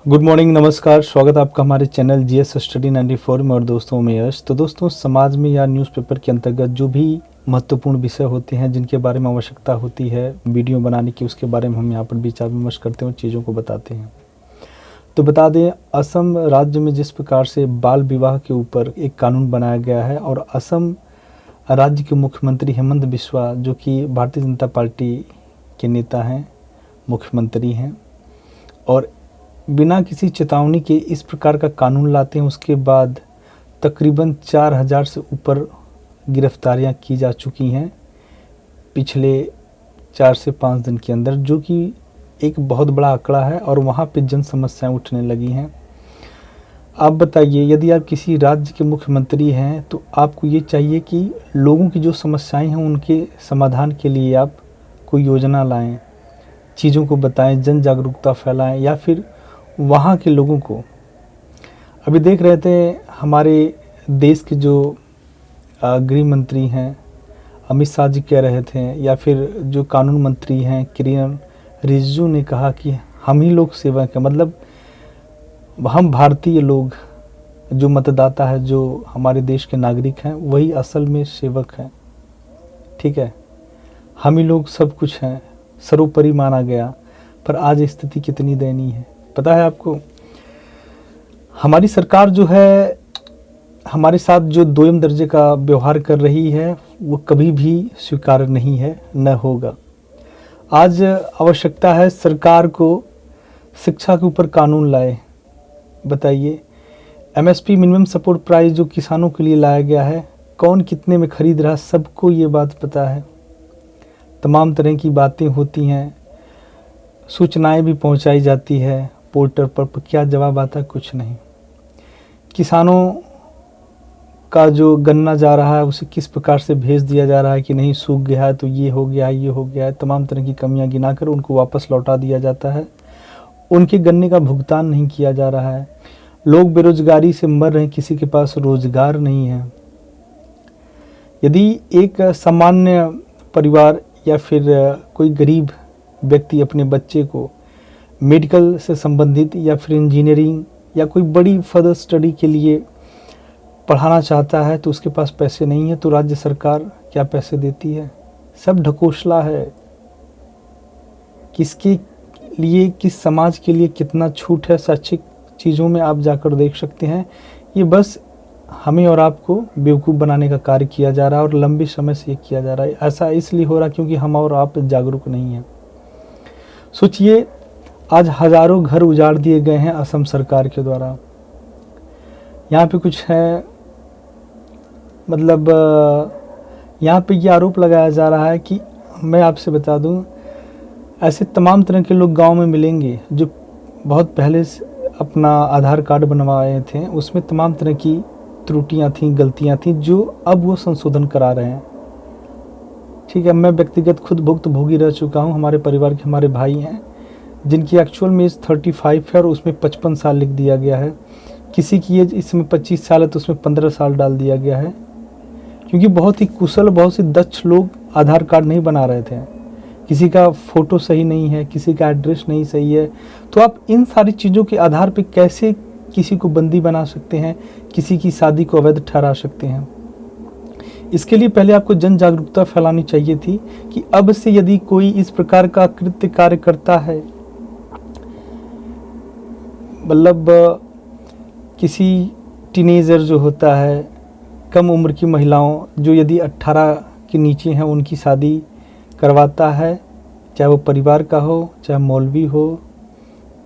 Good morning, नमस्कार। स्वागत है आपका हमारे चैनल जीएस स्टडी 94 में। और दोस्तों में यश। तो दोस्तों, समाज में या न्यूज़पेपर के अंतर्गत जो भी महत्वपूर्ण विषय होते हैं जिनके बारे में आवश्यकता होती है वीडियो बनाने की, उसके बारे में हम यहाँ पर विचार विमर्श करते हैं और चीज़ों को बताते हैं। तो बता दें, असम राज्य में जिस प्रकार से बाल विवाह के ऊपर एक कानून बनाया गया है और असम राज्य के मुख्यमंत्री हेमंत बिस्वा, जो कि भारतीय जनता पार्टी के नेता हैं, मुख्यमंत्री हैं, और बिना किसी चेतावनी के इस प्रकार का कानून लाते हैं। उसके बाद तकरीबन 4000 से ऊपर गिरफ्तारियां की जा चुकी हैं पिछले 4 से 5 दिन के अंदर, जो कि एक बहुत बड़ा आंकड़ा है और वहां पे जन समस्याएं उठने लगी हैं। आप बताइए, यदि आप किसी राज्य के मुख्यमंत्री हैं तो आपको ये चाहिए कि लोगों की जो समस्याएं हैं उनके समाधान के लिए आप कोई योजना लाएं, चीज़ों को बताएं, जन जागरूकता फैलाएं, या फिर वहाँ के लोगों को। अभी देख रहे थे हमारे देश के जो गृह मंत्री हैं अमित शाह जी कह रहे थे, या फिर जो कानून मंत्री हैं किरेन रिजिजू ने कहा कि हम ही लोग सेवक हैं। मतलब हम भारतीय लोग, जो मतदाता है, जो हमारे देश के नागरिक हैं, वही असल में सेवक हैं। ठीक है, हम ही लोग सब कुछ हैं, सर्वोपरि माना गया। पर आज स्थिति कितनी दयनीय है पता है आपको। हमारी सरकार जो है हमारे साथ जो दोयम दर्जे का व्यवहार कर रही है वो कभी भी स्वीकार्य नहीं है, न होगा। आज आवश्यकता है सरकार को शिक्षा के ऊपर कानून लाए। बताइए, एमएसपी मिनिमम सपोर्ट प्राइस जो किसानों के लिए लाया गया है, कौन कितने में खरीद रहा है, सबको ये बात पता है। तमाम तरह की बातें होती हैं, सूचनाएं भी पहुंचाई जाती है पोर्टल पर क्या जवाब आता है? कुछ नहीं। किसानों का जो गन्ना जा रहा है उसे किस प्रकार से भेज दिया जा रहा है कि नहीं सूख गया है तो ये हो गया है, ये हो गया है। तमाम तरह की कमियां गिनाकर उनको वापस लौटा दिया जाता है। उनके गन्ने का भुगतान नहीं किया जा रहा है। लोग बेरोजगारी से मर रहे हैं, किसी के पास रोजगार नहीं है। यदि एक सामान्य परिवार या फिर कोई गरीब व्यक्ति अपने बच्चे को मेडिकल से संबंधित या फिर इंजीनियरिंग या कोई बड़ी फर्दर स्टडी के लिए पढ़ाना चाहता है तो उसके पास पैसे नहीं है, तो राज्य सरकार क्या पैसे देती है? सब ढकोसला है। किसके लिए, किस समाज के लिए कितना छूट है शैक्षिक चीज़ों में, आप जाकर देख सकते हैं। ये बस हमें और आपको बेवकूफ़ बनाने का कार्य किया जा रहा है और लंबे समय से ये किया जा रहा है। ऐसा इसलिए हो रहा है क्योंकि हम और आप जागरूक नहीं हैं। सोचिए, आज हजारों घर उजाड़ दिए गए हैं असम सरकार के द्वारा। यहाँ पे कुछ है, मतलब यहाँ पे ये आरोप लगाया जा रहा है कि, मैं आपसे बता दूं, ऐसे तमाम तरह के लोग गांव में मिलेंगे जो बहुत पहले से अपना आधार कार्ड बनवाए थे, उसमें तमाम तरह की त्रुटियां थीं, गलतियां थीं, जो अब वो संशोधन करा रहे हैं। ठीक है, मैं व्यक्तिगत खुद भुक्तभोगी रह चुका हूँ। हमारे परिवार के हमारे भाई हैं जिनकी एक्चुअल में एज 35 है और उसमें 55 साल लिख दिया गया है। किसी की एज इसमें 25 साल है तो उसमें 15 साल डाल दिया गया है, क्योंकि बहुत ही कुशल, बहुत से दक्ष लोग आधार कार्ड नहीं बना रहे थे। किसी का फ़ोटो सही नहीं है, किसी का एड्रेस नहीं सही है। तो आप इन सारी चीज़ों के आधार पर कैसे किसी को बंदी बना सकते हैं, किसी की शादी को अवैध ठहरा सकते हैं? इसके लिए पहले आपको जन जागरूकता फैलानी चाहिए थी कि अब से यदि कोई इस प्रकार का कृत्य कार्य करता है, मतलब किसी टीनेजर जो होता है, कम उम्र की महिलाओं जो यदि 18 के नीचे हैं, उनकी शादी करवाता है, चाहे वो परिवार का हो, चाहे मौलवी हो,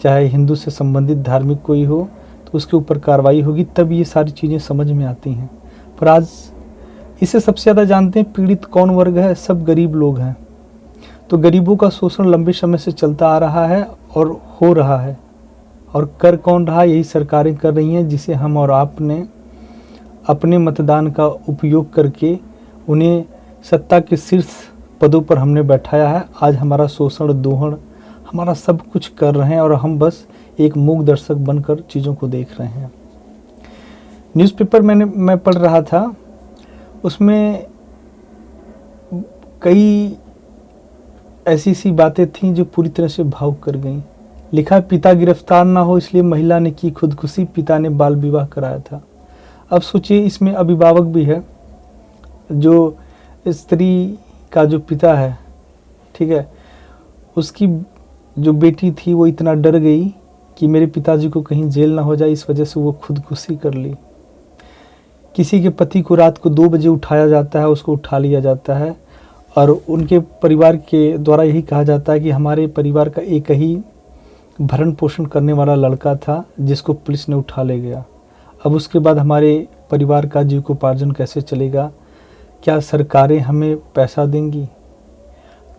चाहे हिंदू से संबंधित धार्मिक कोई हो, तो उसके ऊपर कार्रवाई होगी। तब ये सारी चीज़ें समझ में आती हैं। पर आज इसे सबसे ज़्यादा जानते हैं पीड़ित कौन वर्ग है? सब गरीब लोग हैं। तो गरीबों का शोषण लंबे समय से चलता आ रहा है और हो रहा है, और कर कौन रहा है? यही सरकारें कर रही हैं, जिसे हम और आपने अपने मतदान का उपयोग करके उन्हें सत्ता के शीर्ष पदों पर हमने बैठाया है। आज हमारा शोषण, दोहन, हमारा सब कुछ कर रहे हैं और हम बस एक मूक दर्शक बनकर चीज़ों को देख रहे हैं। न्यूज़पेपर मैं पढ़ रहा था, उसमें कई ऐसी सी बातें थीं जो पूरी तरह से भावुक कर गईं। लिखा है पिता गिरफ्तार ना हो इसलिए महिला ने की खुदकुशी, पिता ने बाल विवाह कराया था। अब सोचिए इसमें अभिभावक भी है, जो स्त्री का जो पिता है, ठीक है, उसकी जो बेटी थी वो इतना डर गई कि मेरे पिताजी को कहीं जेल ना हो जाए, इस वजह से वो खुदकुशी कर ली। किसी के पति को रात को 2 बजे उठाया जाता है, उसको उठा लिया जाता है और उनके परिवार के द्वारा यही कहा जाता है कि हमारे परिवार का एक ही भरण पोषण करने वाला लड़का था जिसको पुलिस ने उठा ले गया। अब उसके बाद हमारे परिवार का जीविकोपार्जन कैसे चलेगा? क्या सरकारें हमें पैसा देंगी?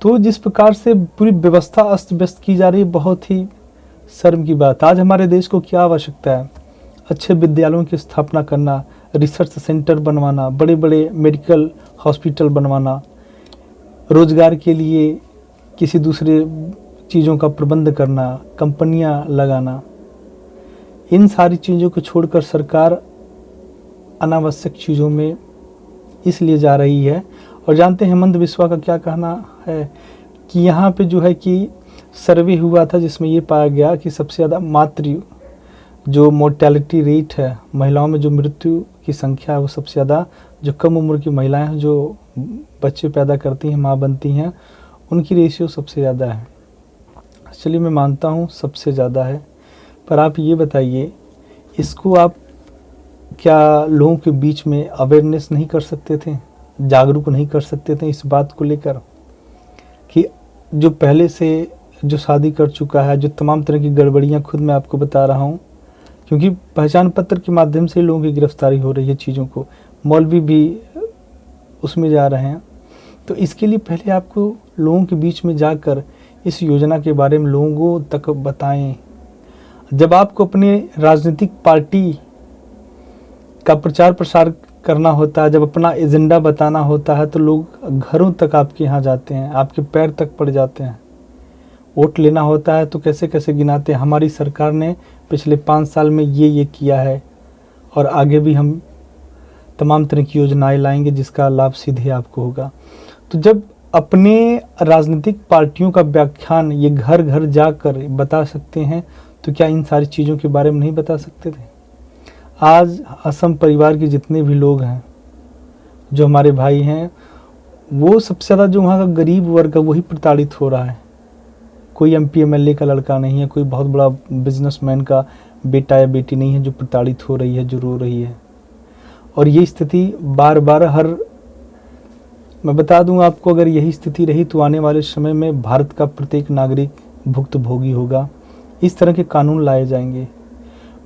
तो जिस प्रकार से पूरी व्यवस्था अस्त व्यस्त की जा रही है, बहुत ही शर्म की बात। आज हमारे देश को क्या आवश्यकता है? अच्छे विद्यालयों की स्थापना करना, रिसर्च सेंटर बनवाना, बड़े बड़े मेडिकल हॉस्पिटल बनवाना, रोजगार के लिए किसी दूसरे चीज़ों का प्रबंध करना, कंपनियां लगाना। इन सारी चीज़ों को छोड़कर सरकार अनावश्यक चीज़ों में इसलिए जा रही है। और जानते हैं हेमंत बिस्वा का क्या कहना है कि यहाँ पे जो है कि सर्वे हुआ था जिसमें ये पाया गया कि सबसे ज़्यादा मातृ जो मोर्टेलिटी रेट है, महिलाओं में जो मृत्यु की संख्या है वो सबसे ज़्यादा जो कम उम्र की महिलाएं हैं, जो बच्चे पैदा करती हैं, माँ बनती हैं, उनकी रेशियो सबसे ज़्यादा है। चलिए मैं मानता हूँ सबसे ज़्यादा है, पर आप ये बताइए इसको आप क्या लोगों के बीच में अवेयरनेस नहीं कर सकते थे, जागरूक नहीं कर सकते थे इस बात को लेकर कि जो पहले से जो शादी कर चुका है, जो तमाम तरह की गड़बड़ियाँ खुद मैं आपको बता रहा हूँ, क्योंकि पहचान पत्र के माध्यम से लोगों की गिरफ्तारी हो रही है चीज़ों को, मौलवी भी उसमें जा रहे हैं। तो इसके लिए पहले आपको लोगों के बीच में जाकर इस योजना के बारे में लोगों तक बताएं। जब आपको अपने राजनीतिक पार्टी का प्रचार प्रसार करना होता है, जब अपना एजेंडा बताना होता है, तो लोग घरों तक आपके यहाँ जाते हैं, आपके पैर तक पड़ जाते हैं। वोट लेना होता है तो कैसे कैसे गिनाते हैं, हमारी सरकार ने पिछले 5 साल में ये किया है और आगे भी हम तमाम तरह की योजनाएं लाएंगे जिसका लाभ सीधे आपको होगा। तो जब अपने राजनीतिक पार्टियों का व्याख्यान ये घर घर जाकर बता सकते हैं, तो क्या इन सारी चीज़ों के बारे में नहीं बता सकते थे? आज असम परिवार के जितने भी लोग हैं, जो हमारे भाई हैं, वो सबसे ज़्यादा जो वहाँ का गरीब वर्ग है वही प्रताड़ित हो रहा है। कोई MP MLA का लड़का नहीं है, कोई बहुत बड़ा बिजनेसमैन का बेटा या बेटी नहीं है जो प्रताड़ित हो रही है, जो रो रही है। और ये स्थिति बार बार मैं बता दूं आपको, अगर यही स्थिति रही तो आने वाले समय में भारत का प्रत्येक नागरिक भुक्तभोगी होगा। इस तरह के कानून लाए जाएंगे।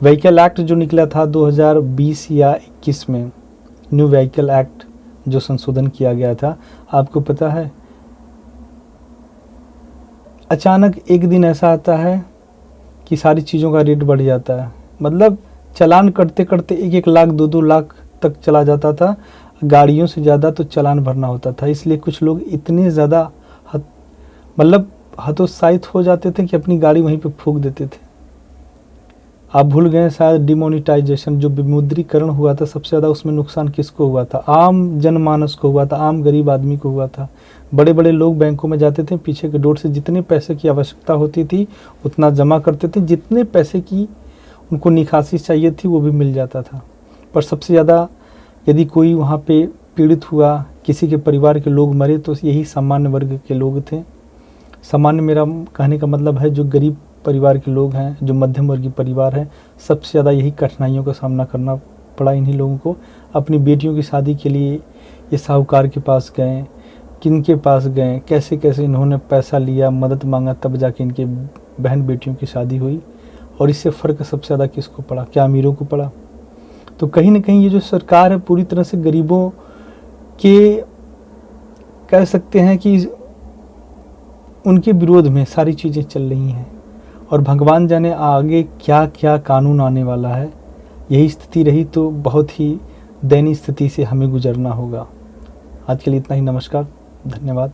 व्हीकल एक्ट जो निकला था 2020 या 21 में, न्यू व्हीकल एक्ट जो संशोधन किया गया था, आपको पता है अचानक एक दिन ऐसा आता है कि सारी चीज़ों का रेट बढ़ जाता है। मतलब चालान करते करते 1-1 लाख 2-2 लाख तक चला जाता था, गाड़ियों से ज़्यादा तो चालान भरना होता था। इसलिए कुछ लोग इतने ज़्यादा मतलब हतोत्साहित हो जाते थे कि अपनी गाड़ी वहीं पे फूंक देते थे। आप भूल गए शायद डिमोनेटाइजेशन जो विमुद्रीकरण हुआ था, सबसे ज़्यादा उसमें नुकसान किसको हुआ था? आम जनमानस को हुआ था, आम गरीब आदमी को हुआ था। बड़े बड़े लोग बैंकों में जाते थे, पीछे के डोर से जितने पैसे की आवश्यकता होती थी उतना जमा करते थे, जितने पैसे की उनको निकासी चाहिए थी वो भी मिल जाता था। पर सबसे ज़्यादा यदि कोई वहाँ पे पीड़ित हुआ, किसी के परिवार के लोग मरे, तो यही सामान्य वर्ग के लोग थे। सामान्य मेरा कहने का मतलब है जो गरीब परिवार के लोग हैं, जो मध्यम वर्गीय परिवार है, सबसे ज़्यादा यही कठिनाइयों का सामना करना पड़ा इन्हीं लोगों को। अपनी बेटियों की शादी के लिए ये साहूकार के पास गए, किनके पास गए, कैसे कैसे इन्होंने पैसा लिया, मदद मांगा, तब जाके इनके बहन बेटियों की शादी हुई। और इससे फ़र्क सबसे ज़्यादा किसको पड़ा? क्या अमीरों को पड़ा? तो कहीं ना कहीं ये जो सरकार है पूरी तरह से गरीबों के कह सकते हैं कि उनके विरोध में सारी चीज़ें चल रही हैं। और भगवान जाने आगे क्या क्या कानून आने वाला है। यही स्थिति रही तो बहुत ही दयनीय स्थिति से हमें गुजरना होगा। आज के लिए इतना ही। नमस्कार, धन्यवाद।